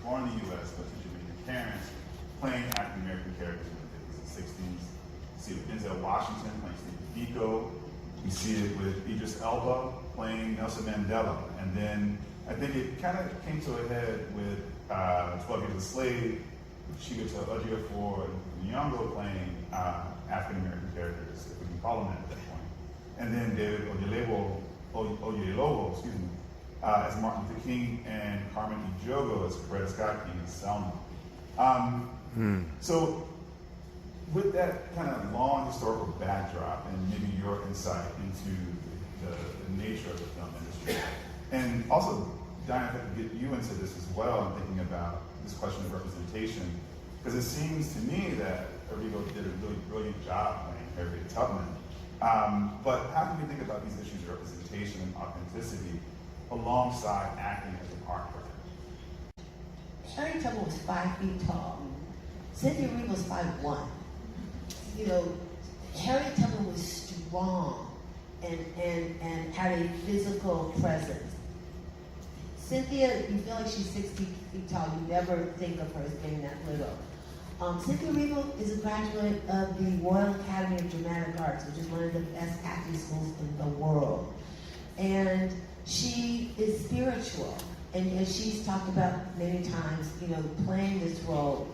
born in the U.S. but to Jamaican parents, playing African American characters in the 50s and 60s. You see it with Denzel Washington playing Steve Biko. You see it with Idris Elba playing Nelson Mandela. And then I think it kind of came to a head with 12 Years a Slave, Chica Ejiofor and Nyong'o playing African American characters, if we can call them that at that point. And then David Oyelowo, as Martin Luther King, and Carmen Ejogo as Coretta Scott King as Selma. So with that kind of long historical backdrop and maybe your insight into the nature of the film industry, and also, Diane, if I could get you into this as well, and thinking about this question of representation, because it seems to me that Arrigo did a really brilliant job playing Harriet Tubman. But how can we think about these issues of representation and authenticity alongside acting as an art form? Harriet Tubman was 5 feet tall. Cynthia Erivo was 5'1". You know, Harriet Tubman was strong and had a physical presence. Cynthia, you feel like she's 60 feet tall. You never think of her as being that little. Cynthia Erivo is a graduate of the Royal Academy of Dramatic Arts, which is one of the best acting schools in the world. And she is spiritual. And as she's talked about many times, you know, playing this role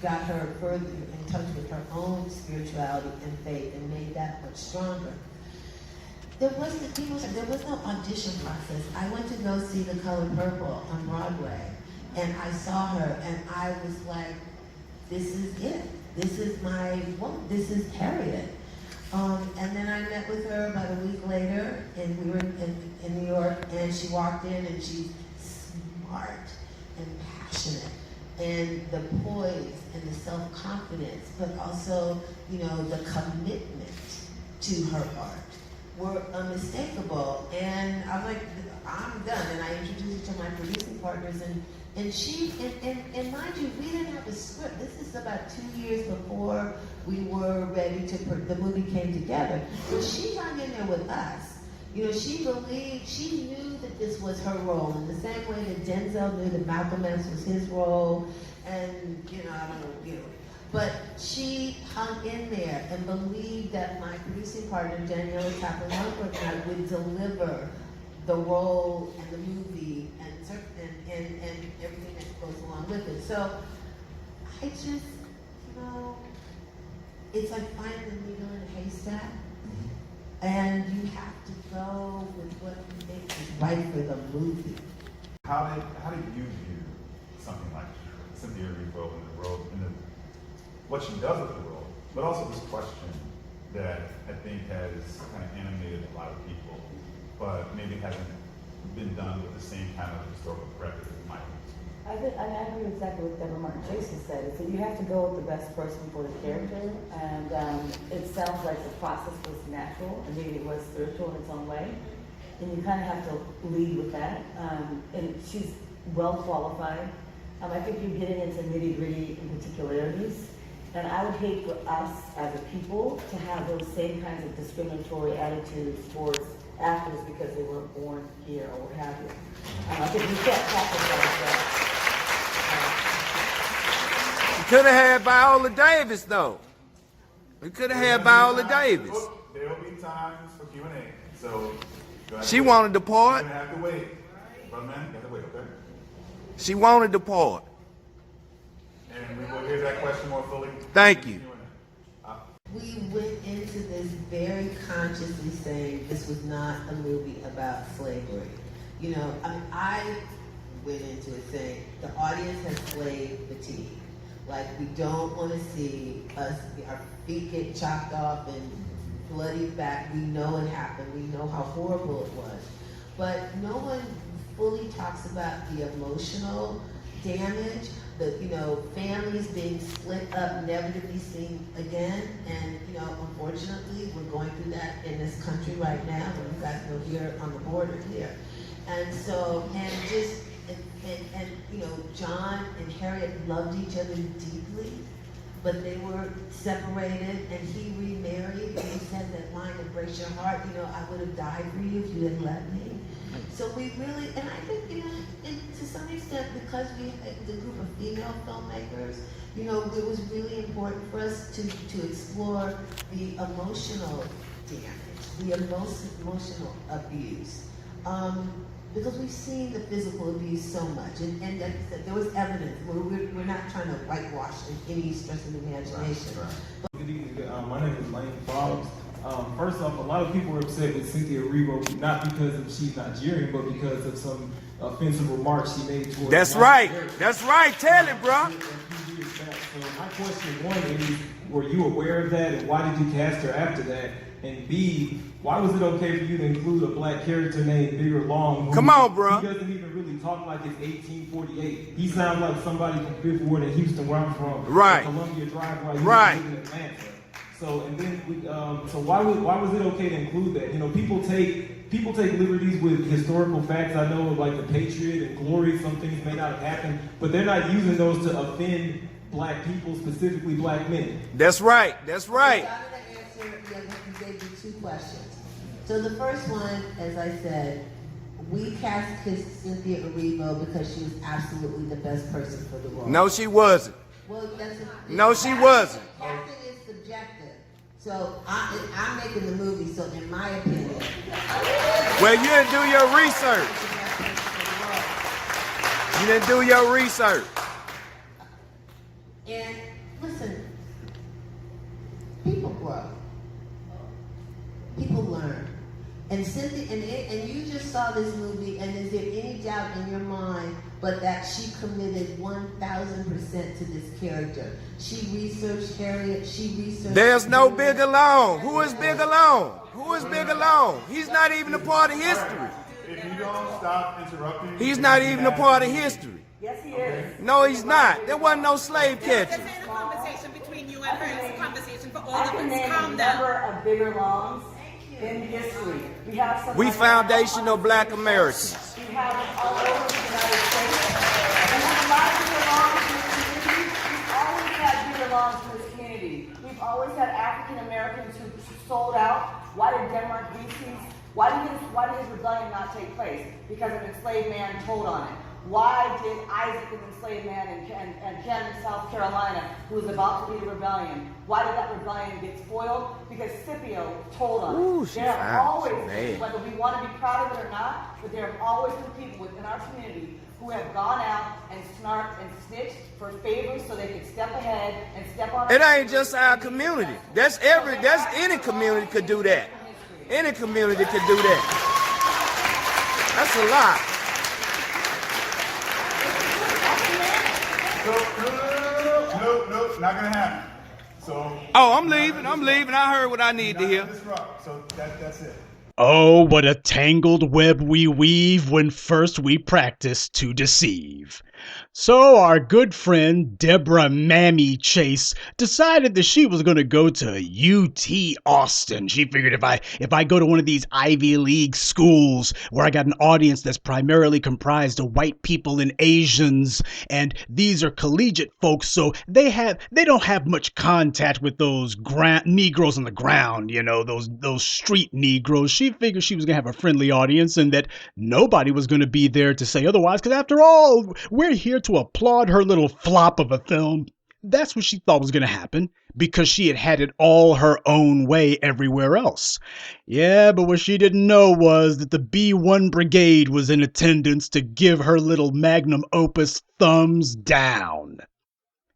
got her further in touch with her own spirituality and faith and made that much stronger. There was no audition process. I went to go see The Color Purple on Broadway, and I saw her, and I was like, this is it. This is my woman. This is Harriet. And then I met with her about a week later, and we were in New York, and she walked in, and she's smart and passionate, and the poise and the self-confidence, but also, you know, the commitment to her art were unmistakable. And I was like, I'm done. And I introduced her to my producing partners, and she, and mind you, we didn't have a script. This is about 2 years before we were ready to, the movie came together. So she hung in there with us. You know, she believed, she knew that this was her role in the same way that Denzel knew that Malcolm X was his role, and, you know, I don't know, you know. But she hung in there and believed that my producing partner, Daniela Kaplan-Lundberg, and I would deliver the role and the movie and everything that goes along with it. So I just, you know, it's like finding the needle in a haystack, and you have to go with what you think is right for the movie. How did you view something like Cynthia Erivo in what she does with the role, but also this question that I think has kind of animated a lot of people, but maybe hasn't been done with the same kind of historical correctness as Michael? I agree exactly with Deborah Martin Jason said. Is that you have to go with the best person for the character, and it sounds like the process was natural, and maybe it was spiritual in its own way, and you kind of have to lead with that. And she's well qualified. I think you're getting into nitty-gritty and particularities, and I would hate for us as a people to have those same kinds of discriminatory attitudes towards actors because they weren't born here or what have you. I think we can't practice that. We could have had Viola Davis, though. We could have had Viola Davis. There will be times for Q&A, so she wanted the part. You're gonna have to wait, brother man. You have to wait, okay? She wanted the part. And we will hear that question more fully. Thank you. We went into this very consciously saying this was not a movie about slavery. You know, I went into it saying the audience has slave fatigue. Like, we don't want to see our feet get chopped off and bloodied back. We know it happened. We know how horrible it was. But no one fully talks about the emotional damage, families being split up, never to be seen again. And, unfortunately, we're going through that in this country right now, and you guys know here on the border here. And so, John and Harriet loved each other deeply, but they were separated, and he remarried, and he said that line that breaks your heart, I would have died for you if you didn't let me. So we really, and I think, and to some extent, because we had the group of female filmmakers, it was really important for us to explore the emotional damage, the emotional abuse. Because we've seen the physical abuse so much, and that there was evidence. We're not trying to whitewash in any stretch of the imagination. Right. Good evening. My name is Lane Boggs. First off, a lot of people were upset with Cynthia Erivo, not because she's Nigerian, but because of some offensive remarks she made towards. That's right. That's right. Tell it, bro. So my question, one, is, were you aware of that, and why did you cast her after that? And B, why was it okay for you to include a black character named Bigger Long? Come on, bro. He doesn't even really talk like it's 1848. He sounds like somebody from Fifth Ward in Houston, where I'm from. Right. Columbia Drive, right. Right. In Atlanta. So and then so why was it okay to include that? People take liberties with historical facts. I know, like the Patriot and Glory, some things may not have happened, but they're not using those to offend black people, specifically black men. That's right. That's right. So I'm going to answer, you gave me two questions. So the first one, as I said, we cast Cynthia Erivo because she was absolutely the best person for the role. No, she wasn't. Well, No, she wasn't. Casting is subjective. So I'm making the movie, so in my opinion. Well, you didn't do your research. You didn't do your research. And listen, people grow. People learn. And Cynthia, and you just saw this movie, and is there any doubt in your mind but that she committed 1,000% to this character? She researched Harriet, she researched... There's no Big Alone. Who is Big Alone? Who is Big Alone? He's not even a part of history. If you don't stop interrupting... He's not even a part of history. Yes, he is. No, he's not. There wasn't no slave catching. This ain't a conversation between you and her. It's a conversation for all I of can us. name a Calm down. number of Bigger Longs in history. We have some. We foundational black Americans. We have them all over the United States. And there's a lot of Bigger Longs in this community. We've always had Bigger Longs in this community. We've always had African Americans who sold out. Why did Denmark Vesey's? Why did his rebellion not take place? Because an enslaved man told on it. Why did Isaac, an enslaved man in Camden, South Carolina, who was about to lead a rebellion, why did that rebellion get spoiled? Because Scipio told on Ooh, it. she There have fine. always Man. been, whether we want to be proud of it or not, but there have always been people within our community who have gone out and snarked and snitched for favors so they could step ahead and step on. It ain't just our community. That's any community could do that. Any community could do that. That's a lot. No, not gonna happen. So. Oh, I'm leaving. I heard what I need to hear. Disrupt. So that's it. Oh, what a tangled web we weave when first we practice to deceive. So our good friend Deborah Mammy Chase decided that she was going to go to UT Austin. She figured if I go to one of these Ivy League schools where I got an audience that's primarily comprised of white people and Asians, and these are collegiate folks, so they don't have much contact with those Negroes on the ground, those street Negroes. She figured she was going to have a friendly audience and that nobody was going to be there to say otherwise, because after all, we're here to applaud her little flop of a film. That's what she thought was going to happen, because she had it all her own way everywhere else. Yeah, but what she didn't know was that the B1 Brigade was in attendance to give her little magnum opus thumbs down.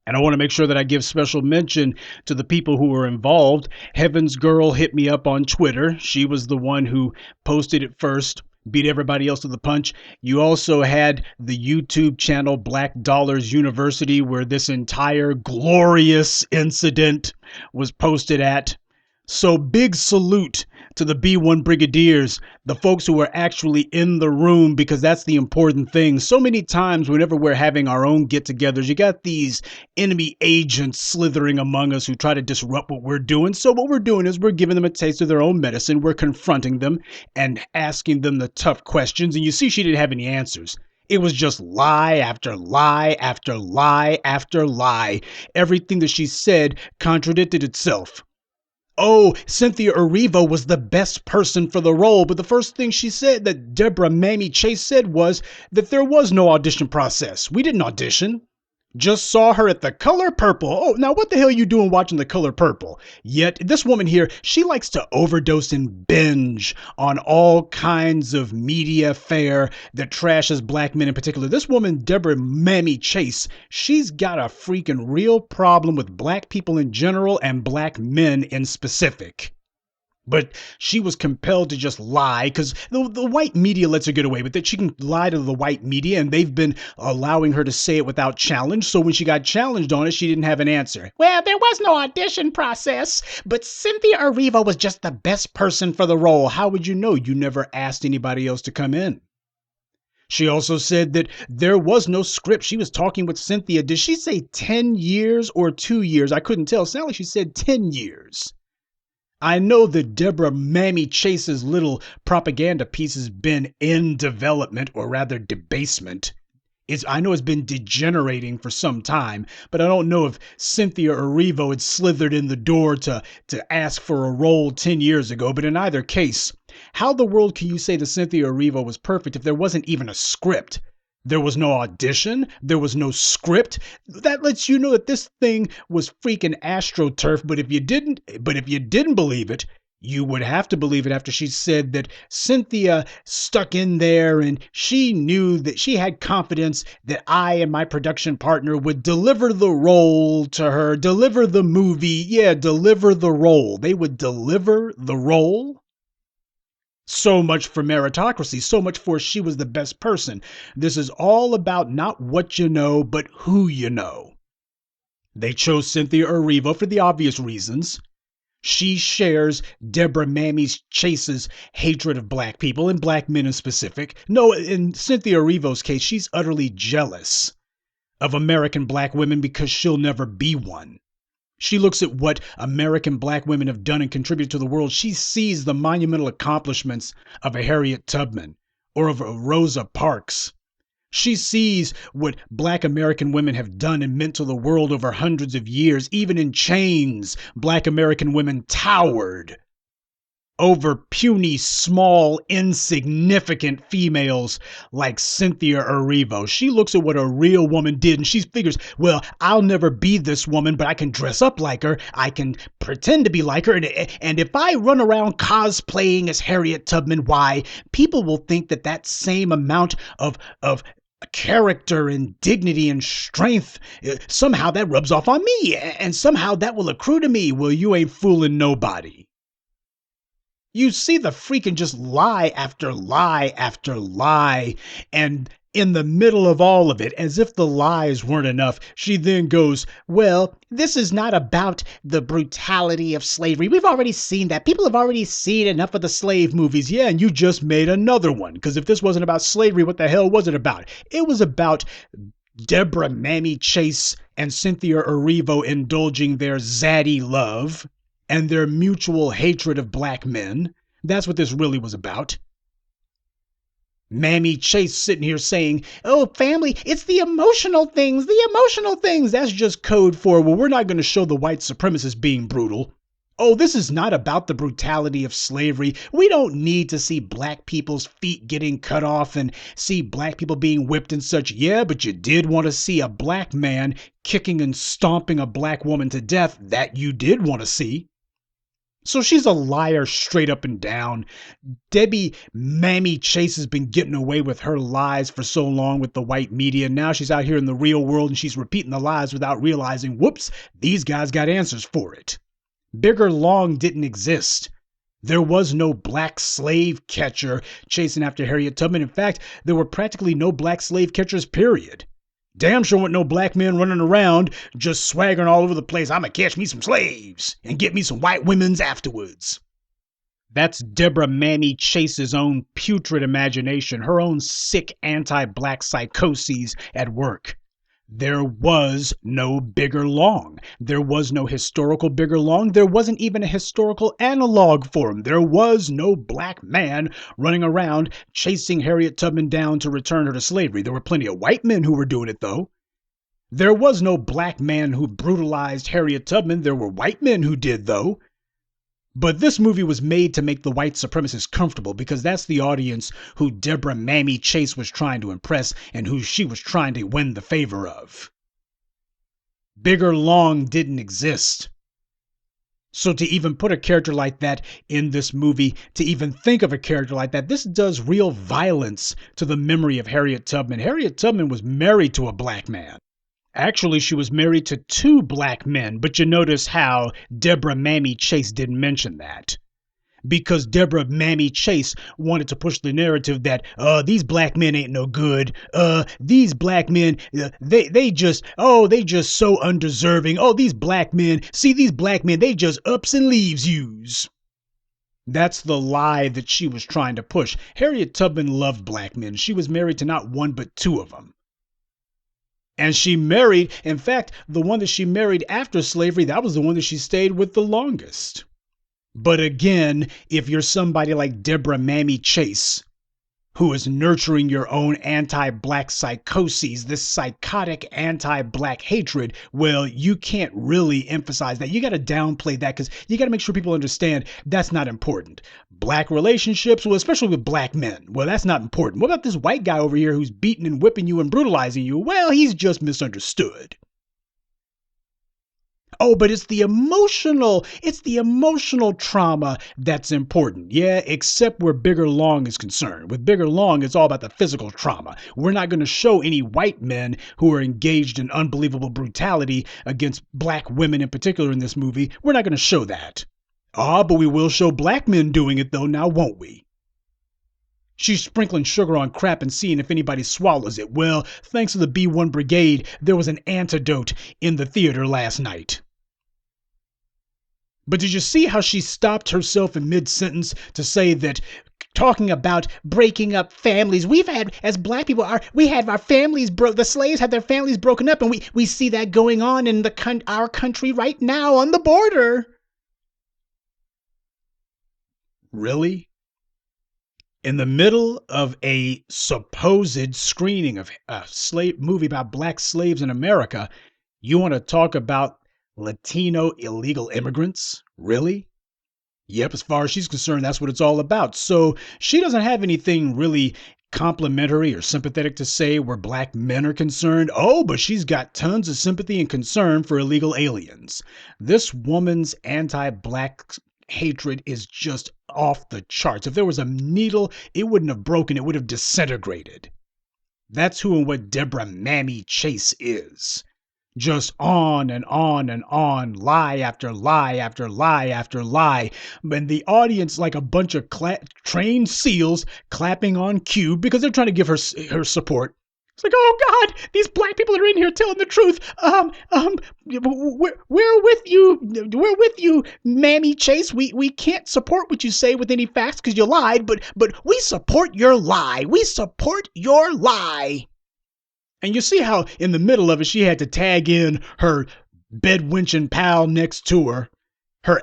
And I want to make sure that I give special mention to the people who were involved. Heaven's Girl hit me up on Twitter. She was the one who posted it first, beat everybody else to the punch. You also had the YouTube channel Black Dollars University, where this entire glorious incident was posted at. So big salute to the B1 Brigadiers, the folks who were actually in the room, because that's the important thing. So many times whenever we're having our own get-togethers, you got these enemy agents slithering among us who try to disrupt what we're doing. So what we're doing is we're giving them a taste of their own medicine. We're confronting them and asking them the tough questions. And you see, she didn't have any answers. It was just lie after lie after lie after lie. Everything that she said contradicted itself. Oh, Cynthia Erivo was the best person for the role, but the first thing she said that Deborah Mamie Chase said was that there was no audition process. We didn't audition. Just saw her at The Color Purple. Oh, now what the hell are you doing watching The Color Purple? Yet, this woman here, she likes to overdose and binge on all kinds of media fare that trashes black men in particular. This woman, Deborah Mamie Chase, she's got a freaking real problem with black people in general and black men in specific. But she was compelled to just lie because the white media lets her get away with it. She can lie to the white media, and they've been allowing her to say it without challenge. So when she got challenged on it, she didn't have an answer. Well, there was no audition process, but Cynthia Erivo was just the best person for the role. How would you know? You never asked anybody else to come in. She also said that there was no script. She was talking with Cynthia. Did she say 10 years or 2 years? I couldn't tell. It sounded like she said 10 years. I know that Deborah Mamie Chase's little propaganda piece has been in development, or rather debasement. I know it's been degenerating for some time, but I don't know if Cynthia Erivo had slithered in the door to ask for a role 10 years ago. But in either case, how the world can you say that Cynthia Erivo was perfect if there wasn't even a script? There was no audition. There was no script. That lets you know that this thing was freaking AstroTurf. But if you didn't believe it, you would have to believe it after she said that Cynthia stuck in there and she knew that she had confidence that I and my production partner would deliver the role to her, deliver the movie. Yeah, deliver the role. They would deliver the role. So much for meritocracy, so much for she was the best person. This is all about not what you know, but who you know. They chose Cynthia Erivo for the obvious reasons. She shares Deborah Mamie Chase's hatred of black people and black men in specific. No, in Cynthia Erivo's case, she's utterly jealous of American black women because she'll never be one. She looks at what American black women have done and contributed to the world. She sees the monumental accomplishments of a Harriet Tubman or of a Rosa Parks. She sees what black American women have done and meant to the world over hundreds of years. Even in chains, black American women towered over puny, small, insignificant females like Cynthia Erivo. She looks at what a real woman did and she figures, well, I'll never be this woman, but I can dress up like her. I can pretend to be like her. And if I run around cosplaying as Harriet Tubman, why, people will think that same amount of character and dignity and strength, somehow that rubs off on me and somehow that will accrue to me. Well, you ain't fooling nobody. You see the freaking just lie after lie after lie. And in the middle of all of it, as if the lies weren't enough, she then goes, well, this is not about the brutality of slavery. We've already seen that. People have already seen enough of the slave movies. Yeah, and you just made another one. Because if this wasn't about slavery, what the hell was it about? It was about Deborah Mamie Chase and Cynthia Erivo indulging their zaddy love and their mutual hatred of black men. That's what this really was about. Mamie Chase sitting here saying, oh, family, it's the emotional things, the emotional things. That's just code for, well, we're not going to show the white supremacists being brutal. Oh, this is not about the brutality of slavery. We don't need to see black people's feet getting cut off and see black people being whipped and such. Yeah, but you did want to see a black man kicking and stomping a black woman to death. That you did want to see. So she's a liar straight up and down. Debbie Mamie Chase has been getting away with her lies for so long with the white media. Now she's out here in the real world and she's repeating the lies without realizing, whoops, these guys got answers for it. Bigger Long didn't exist. There was no black slave catcher chasing after Harriet Tubman. In fact, there were practically no black slave catchers, period. Damn sure weren't no black men running around just swaggering all over the place. I'ma catch me some slaves and get me some white women's afterwards. That's Deborah Mamie Chase's own putrid imagination, her own sick anti-black psychoses at work. There was no Bigger Long. There was no historical Bigger Long. There wasn't even a historical analog for him. There was no black man running around chasing Harriet Tubman down to return her to slavery. There were plenty of white men who were doing it, though. There was no black man who brutalized Harriet Tubman. There were white men who did, though. But this movie was made to make the white supremacists comfortable because that's the audience who Deborah Mammy Chase was trying to impress and who she was trying to win the favor of. Bigger Long didn't exist. So to even put a character like that in this movie, to even think of a character like that, this does real violence to the memory of Harriet Tubman. Harriet Tubman was married to a black man. Actually, she was married to 2 black men, but you notice how Deborah Mammy Chase didn't mention that. Because Deborah Mammy Chase wanted to push the narrative that, these black men ain't no good. These black men, they just so undeserving. Oh, these black men, they just ups and leaves yous. That's the lie that she was trying to push. Harriet Tubman loved black men. She was married to not 1, but 2 of them. And she married, in fact, the one that she married after slavery, that was the one that she stayed with the longest. But again, if you're somebody like Deborah Mammy Chase, who is nurturing your own anti-black psychoses, this psychotic anti-black hatred, well, you can't really emphasize that. You got to downplay that because you got to make sure people understand that's not important. Black relationships, well, especially with black men, well, that's not important. What about this white guy over here who's beating and whipping you and brutalizing you? Well, he's just misunderstood. Oh, but it's the emotional trauma that's important. Yeah, except where Bigger Long is concerned. With Bigger Long, it's all about the physical trauma. We're not going to show any white men who are engaged in unbelievable brutality against black women in particular in this movie. We're not going to show that. But we will show black men doing it though, now won't we? She's sprinkling sugar on crap and seeing if anybody swallows it. Well, thanks to the B1 Brigade, there was an antidote in the theater last night. But did you see how she stopped herself in mid-sentence to say that talking about breaking up families, we've had, as black people, we had our families the slaves had their families broken up, and we see that going on in our country right now on the border. Really? In the middle of a supposed screening of a movie about black slaves in America, you want to talk about Latino illegal immigrants? Really? Yep, as far as she's concerned, that's what it's all about. So she doesn't have anything really complimentary or sympathetic to say where black men are concerned. Oh, but she's got tons of sympathy and concern for illegal aliens. This woman's anti-black hatred is just off the charts. If there was a needle, it wouldn't have broken, it would have disintegrated. That's who and what Deborah Mammy Chase is. Just on and on and on, lie after lie after lie after lie. And the audience, like a bunch of trained SEALs, clapping on cue because they're trying to give her support. It's like, oh God, these black people are in here telling the truth. We're with you, Mammy Chase. We can't support what you say with any facts because you lied, but we support your lie. We support your lie. And you see how in the middle of it, she had to tag in her bedwenching pal next to her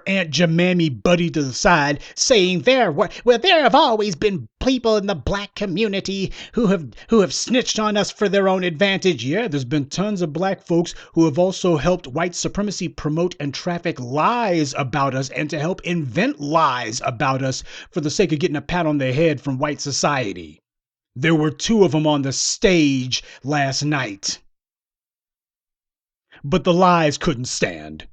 Aunt Jemimey buddy to the side, saying there have always been people in the black community who have snitched on us for their own advantage. Yeah, there's been tons of black folks who have also helped white supremacy promote and traffic lies about us and to help invent lies about us for the sake of getting a pat on the head from white society. There were 2 of them on the stage last night. But the lies couldn't stand.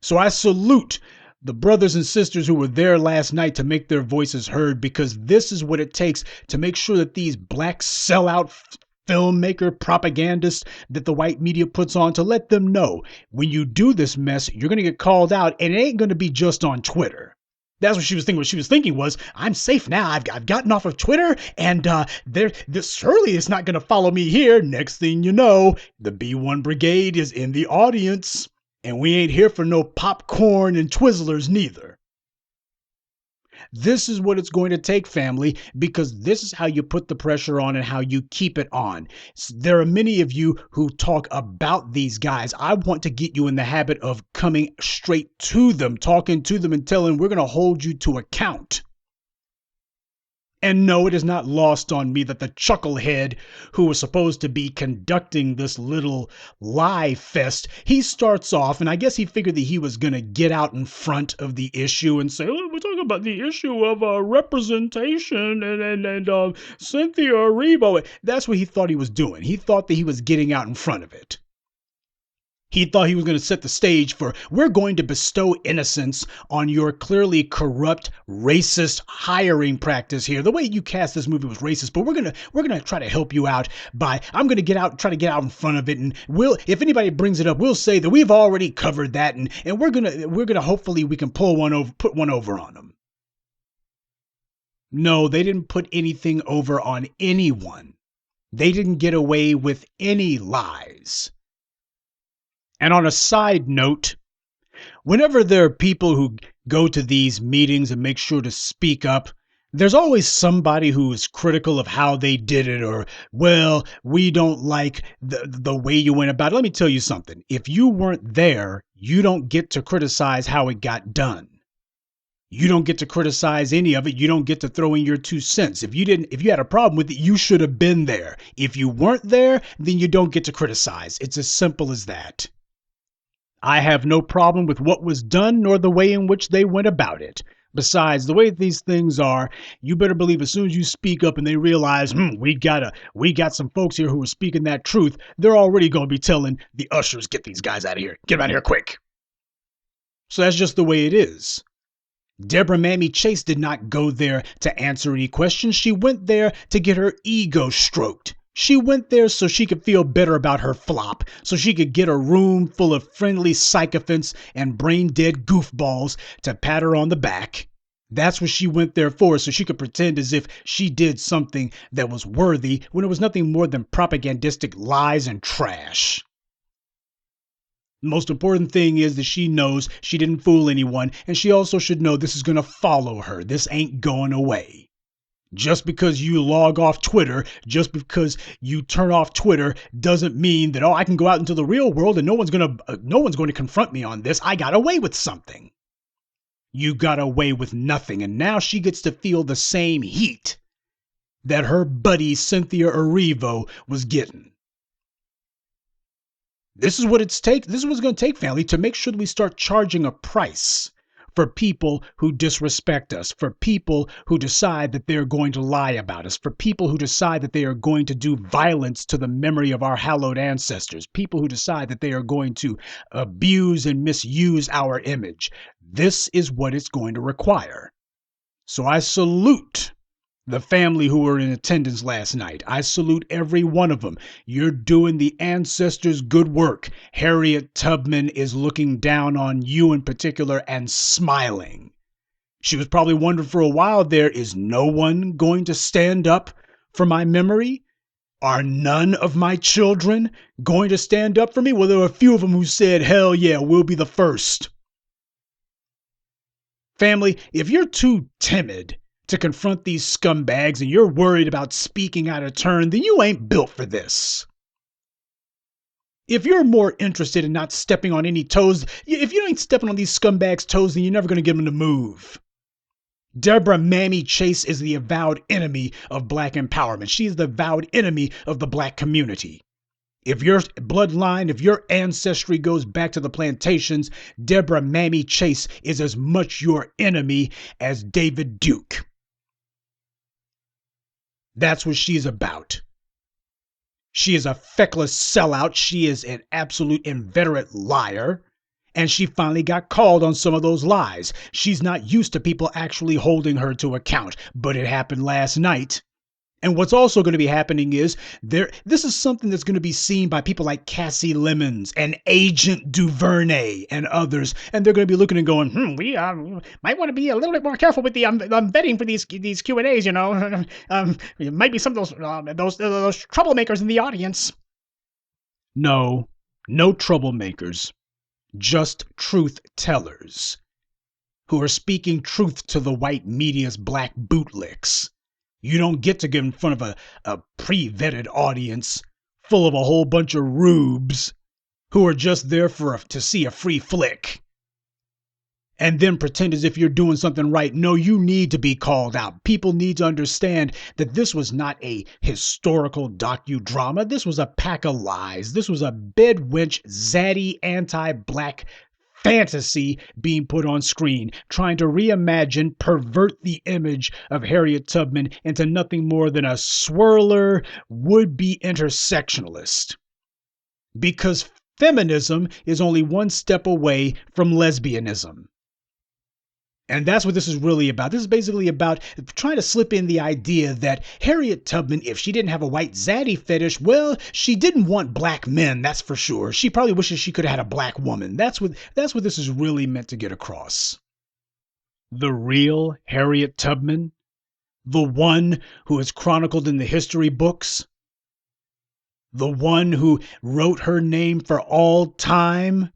So I salute the brothers and sisters who were there last night to make their voices heard, because this is what it takes to make sure that these black sellout filmmaker propagandists that the white media puts on, to let them know when you do this mess, you're going to get called out, and it ain't going to be just on Twitter. That's what she was thinking. What she was thinking was, I'm safe now. I've gotten off of Twitter, and this surely is not going to follow me here. Next thing you know, the B1 Brigade is in the audience, and we ain't here for no popcorn and Twizzlers neither. This is what it's going to take, family, because this is how you put the pressure on and how you keep it on. There are many of you who talk about these guys. I want to get you in the habit of coming straight to them, talking to them and telling them we're going to hold you to account. And no, it is not lost on me that the chucklehead who was supposed to be conducting this little lie fest, he starts off, and I guess he figured that he was going to get out in front of the issue and say, oh, we're talking about the issue of representation and Cynthia Erivo. That's what he thought he was doing. He thought that he was getting out in front of it. He thought he was going to set the stage for, we're going to bestow innocence on your clearly corrupt, racist hiring practice here. The way you cast this movie was racist, but we're going to try to help you out by, I'm going to try to get out in front of it. And if anybody brings it up, we'll say that we've already covered that. And we're going to, hopefully we can put one over on them. No, they didn't put anything over on anyone. They didn't get away with any lies. And on a side note, whenever there are people who go to these meetings and make sure to speak up, there's always somebody who is critical of how they did it, or, well, we don't like the way you went about it. Let me tell you something. If you weren't there, you don't get to criticize how it got done. You don't get to criticize any of it. You don't get to throw in your 2 cents. If you had a problem with it, you should have been there. If you weren't there, then you don't get to criticize. It's as simple as that. I have no problem with what was done nor the way in which they went about it. Besides, the way these things are, you better believe as soon as you speak up and they realize, we got some folks here who are speaking that truth, they're already going to be telling the ushers, get these guys out of here. Get them out of here quick. So that's just the way it is. Deborah Mammy Chase did not go there to answer any questions. She went there to get her ego stroked. She went there so she could feel better about her flop, so she could get a room full of friendly sycophants and brain-dead goofballs to pat her on the back. That's what she went there for, so she could pretend as if she did something that was worthy when it was nothing more than propagandistic lies and trash. The most important thing is that she knows she didn't fool anyone, and she also should know this is going to follow her. This ain't going away. Just because you log off Twitter, just because you turn off Twitter, doesn't mean that, I can go out into the real world and no one's going to confront me on this. I got away with something. You got away with nothing, and now she gets to feel the same heat that her buddy Cynthia Erivo was getting. This is what it's going to take, family, to make sure that we start charging a price for people who disrespect us, for people who decide that they're going to lie about us, for people who decide that they are going to do violence to the memory of our hallowed ancestors, people who decide that they are going to abuse and misuse our image. This is what it's going to require. So I salute the family who were in attendance last night. I salute every one of them. You're doing the ancestors' good work. Harriet Tubman is looking down on you in particular and smiling. She was probably wondering for a while there, is no one going to stand up for my memory? Are none of my children going to stand up for me? Well, there were a few of them who said, hell yeah, we'll be the first. Family, if you're too timid to confront these scumbags and you're worried about speaking out of turn, then you ain't built for this. If you're more interested in not stepping on any toes, if you ain't stepping on these scumbags' toes, then you're never going to get them to move. Deborah Mammy Chase is the avowed enemy of black empowerment. She is the avowed enemy of the black community. If your bloodline, if your ancestry goes back to the plantations, Deborah Mammy Chase is as much your enemy as David Duke. That's what she's about. She is a feckless sellout. She is an absolute inveterate liar. And she finally got called on some of those lies. She's not used to people actually holding her to account, but it happened last night. And what's also going to be happening is this is something that's going to be seen by people like Cassie Lemons and Agent Duvernay and others. And they're going to be looking and going, we might want to be a little bit more careful with the vetting for these Q&As, It might be some of those troublemakers in the audience. No troublemakers. Just truth tellers who are speaking truth to the white media's black bootlicks. You don't get to get in front of a pre-vetted audience full of a whole bunch of rubes who are just there to see a free flick. and then pretend as if you're doing something right. No, you need to be called out. People need to understand that this was not a historical docudrama. This was a pack of lies. This was a bedwench, zaddy, anti-black fantasy being put on screen, trying to reimagine, pervert the image of Harriet Tubman into nothing more than a swirler, would-be intersectionalist. Because feminism is only one step away from lesbianism. And that's what this is really about. This is basically about trying to slip in the idea that Harriet Tubman, if she didn't have a white zaddy fetish, well, she didn't want black men, that's for sure. She probably wishes she could have had a black woman. That's what this is really meant to get across. The real Harriet Tubman, the one who is chronicled in the history books, the one who wrote her name for all time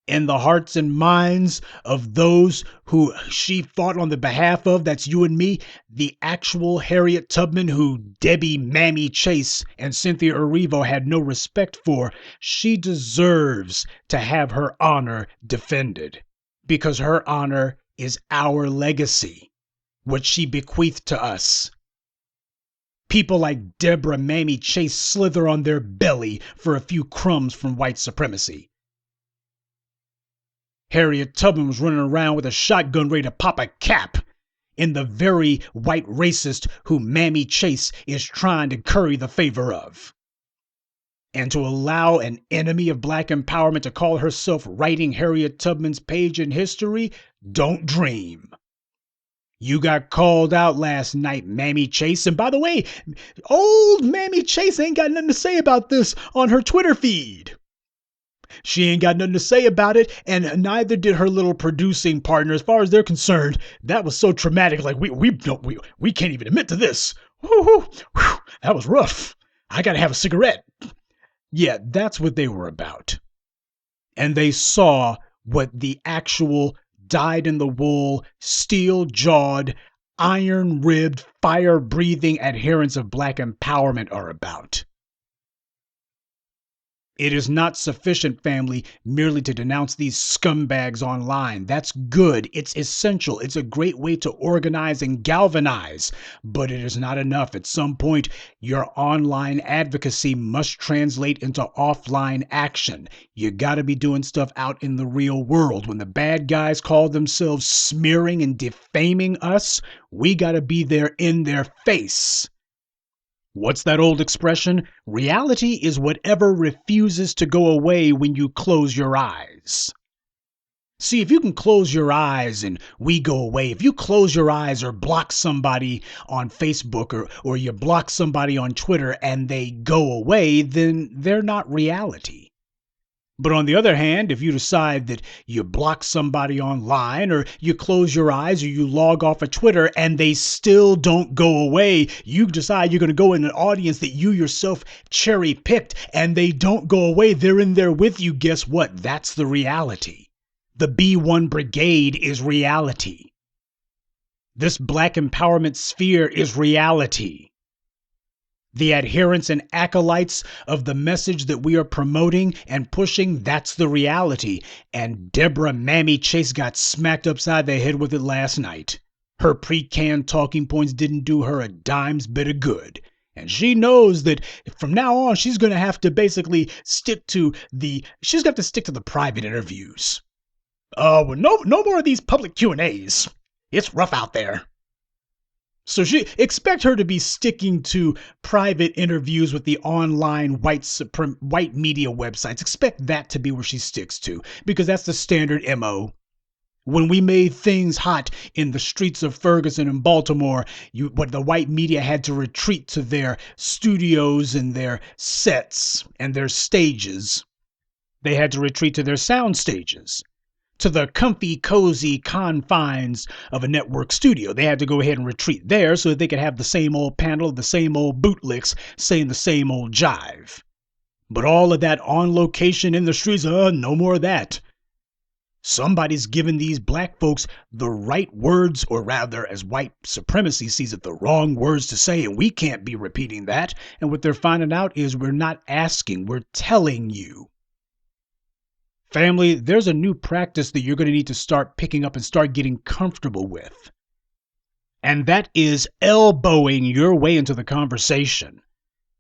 in the hearts and minds of those who she fought on the behalf of, that's you and me, the actual Harriet Tubman who Debbie Mammy Chase and Cynthia Erivo had no respect for, she deserves to have her honor defended, because her honor is our legacy, what she bequeathed to us. People like Deborah Mammy Chase slither on their belly for a few crumbs from white supremacy. Harriet Tubman was running around with a shotgun ready to pop a cap in the very white racist who Mammy Chase is trying to curry the favor of. And to allow an enemy of black empowerment to call herself writing Harriet Tubman's page in history, don't dream. You got called out last night, Mammy Chase. And by the way, old Mammy Chase ain't got nothing to say about this on her Twitter feed. She ain't got nothing to say about it, and neither did her little producing partner. As far as they're concerned, that was so traumatic. Like, we can't even admit to this. Whew, that was rough. I gotta have a cigarette. Yeah, that's what they were about. And they saw what the actual dyed-in-the-wool, steel-jawed, iron-ribbed, fire-breathing adherents of black empowerment are about. It is not sufficient, family, merely to denounce these scumbags online. That's good. It's essential. It's a great way to organize and galvanize. But it is not enough. At some point, your online advocacy must translate into offline action. You gotta be doing stuff out in the real world. When the bad guys call themselves smearing and defaming us, we gotta be there in their face. What's that old expression? Reality is whatever refuses to go away when you close your eyes. See, if you can close your eyes and we go away, if you close your eyes or block somebody on Facebook or you block somebody on Twitter and they go away, then they're not reality. But on the other hand, if you decide that you block somebody online or you close your eyes or you log off of Twitter and they still don't go away, you decide you're going to go in an audience that you yourself cherry picked and they don't go away. They're in there with you. Guess what? That's the reality. The B1 Brigade is reality. This black empowerment sphere is reality. The adherents and acolytes of the message that we are promoting and pushing, that's the reality. And Deborah Mammy Chase got smacked upside the head with it last night. Her pre-canned talking points didn't do her a dime's bit of good. And she knows that from now on, she's going to have to basically stick to the private interviews. Well, no more of these public Q&As. It's rough out there. So expect her to be sticking to private interviews with the online white media websites. Expect that to be where she sticks to, because that's the standard MO. When we made things hot in the streets of Ferguson and Baltimore, the white media had to retreat to their studios and their sets and their stages. They had to retreat to their sound stages, to the comfy, cozy confines of a network studio. They had to go ahead and retreat there so that they could have the same old panel, the same old bootlicks, saying the same old jive. But all of that on location in the streets, no more of that. Somebody's given these black folks the right words, or rather, as white supremacy sees it, the wrong words to say, and we can't be repeating that. And what they're finding out is we're not asking, we're telling you. Family, there's a new practice that you're going to need to start picking up and start getting comfortable with. And that is elbowing your way into the conversation.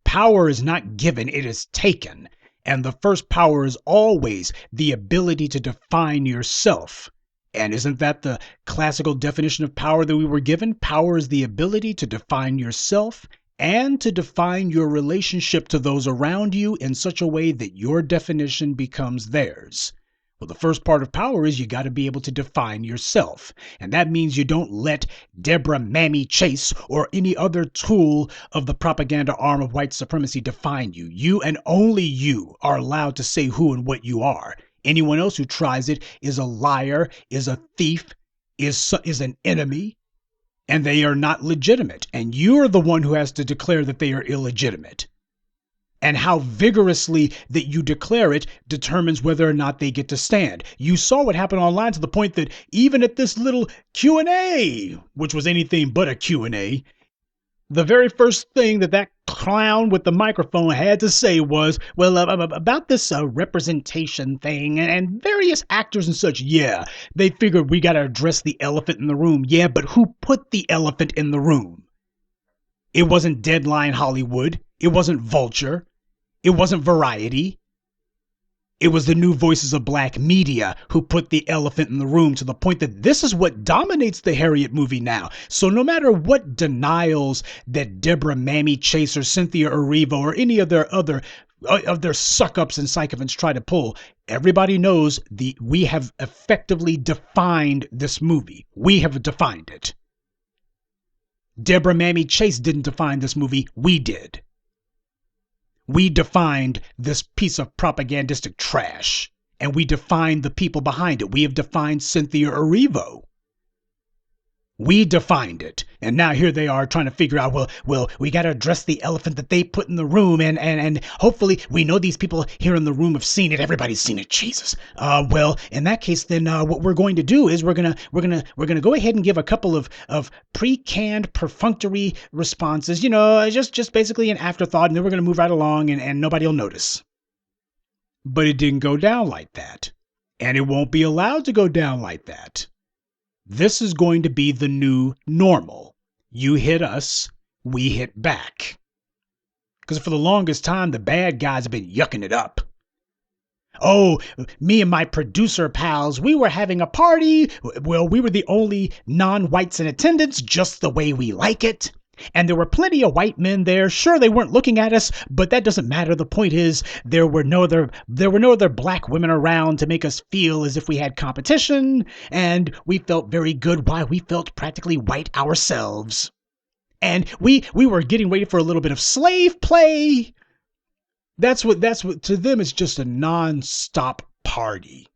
Power is not given, it is taken. And the first power is always the ability to define yourself. And isn't that the classical definition of power that we were given? Power is the ability to define yourself and to define your relationship to those around you in such a way that your definition becomes theirs. Well, the first part of power is you got to be able to define yourself. And that means you don't let Deborah Mammy Chase or any other tool of the propaganda arm of white supremacy define you. You and only you are allowed to say who and what you are. Anyone else who tries it is a liar, is a thief, is an enemy, and they are not legitimate. And you're the one who has to declare that they are illegitimate. And how vigorously that you declare it determines whether or not they get to stand. You saw what happened online to the point that even at this little Q&A, which was anything but a Q&A, the very first thing that clown with the microphone had to say was, well, about this representation thing and various actors and such. Yeah, they figured we got to address the elephant in the room. Yeah, but who put the elephant in the room? It wasn't Deadline Hollywood. It wasn't Vulture. It wasn't Variety. It was the new voices of black media who put the elephant in the room, to the point that this is what dominates the Harriet movie now. So no matter what denials that Deborah Mammy Chase or Cynthia Erivo or any of their other of their suck-ups and sycophants try to pull, everybody knows we have effectively defined this movie. We have defined it. Deborah Mammy Chase didn't define this movie. We did. We defined this piece of propagandistic trash, and we defined the people behind it. We have defined Cynthia Erivo. We defined it. And now here they are trying to figure out, well, we got to address the elephant that they put in the room. And hopefully we know these people here in the room have seen it. Everybody's seen it. Jesus. Well, in that case, then what we're going to do is we're going to go ahead and give a couple of pre-canned perfunctory responses, just basically an afterthought. And then we're going to move right along and nobody will notice. But it didn't go down like that. And it won't be allowed to go down like that. This is going to be the new normal. You hit us, we hit back. Because for the longest time, the bad guys have been yucking it up. Oh, me and my producer pals, we were having a party. Well, we were the only non-whites in attendance, just the way we like it. And there were plenty of white men there. Sure, they weren't looking at us, but that doesn't matter. The point is, there were no other black women around to make us feel as if we had competition, and we felt very good. Why? We felt practically white ourselves. And we were getting ready for a little bit of slave play. That's what to them is just a non-stop party.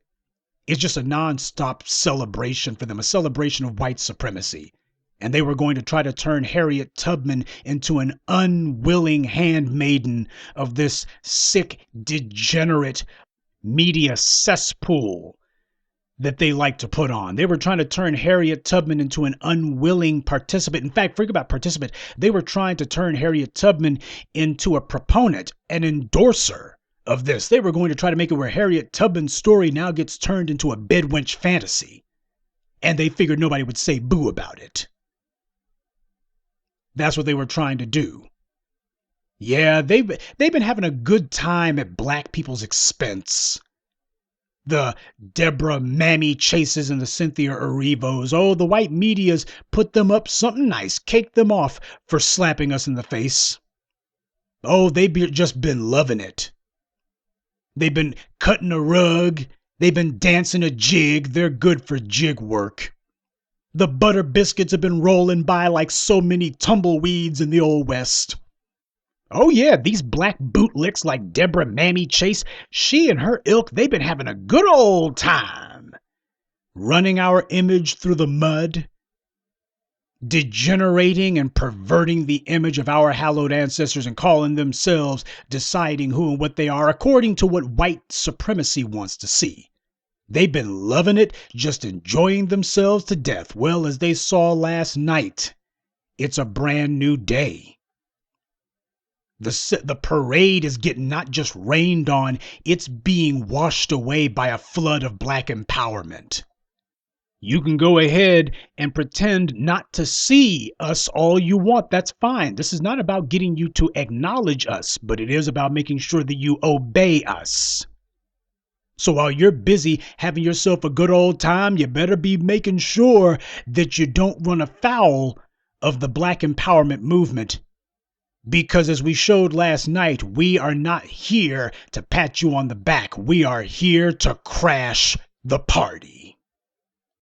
It's just a non-stop celebration for them, a celebration of white supremacy. And they were going to try to turn Harriet Tubman into an unwilling handmaiden of this sick, degenerate media cesspool that they like to put on. They were trying to turn Harriet Tubman into an unwilling participant. In fact, forget about participant. They were trying to turn Harriet Tubman into a proponent, an endorser of this. They were going to try to make it where Harriet Tubman's story now gets turned into a bedwench fantasy. And they figured nobody would say boo about it. That's what they were trying to do. Yeah, they've been having a good time at black people's expense. The Deborah Mammy Chases and the Cynthia Erivos. Oh, the white media's put them up something nice, caked them off for slapping us in the face. Oh, they've just been loving it. They've been cutting a rug. They've been dancing a jig. They're good for jig work. The butter biscuits have been rolling by like so many tumbleweeds in the Old West. Oh yeah, these black bootlicks like Deborah Mammy Chase, she and her ilk, they've been having a good old time. Running our image through the mud. Degenerating and perverting the image of our hallowed ancestors and calling themselves deciding who and what they are according to what white supremacy wants to see. They've been loving it, just enjoying themselves to death. Well, as they saw last night, it's a brand new day. The parade is getting not just rained on, it's being washed away by a flood of black empowerment. You can go ahead and pretend not to see us all you want. That's fine. This is not about getting you to acknowledge us, but it is about making sure that you obey us. So while you're busy having yourself a good old time, you better be making sure that you don't run afoul of the black empowerment movement. Because as we showed last night, we are not here to pat you on the back. We are here to crash the party.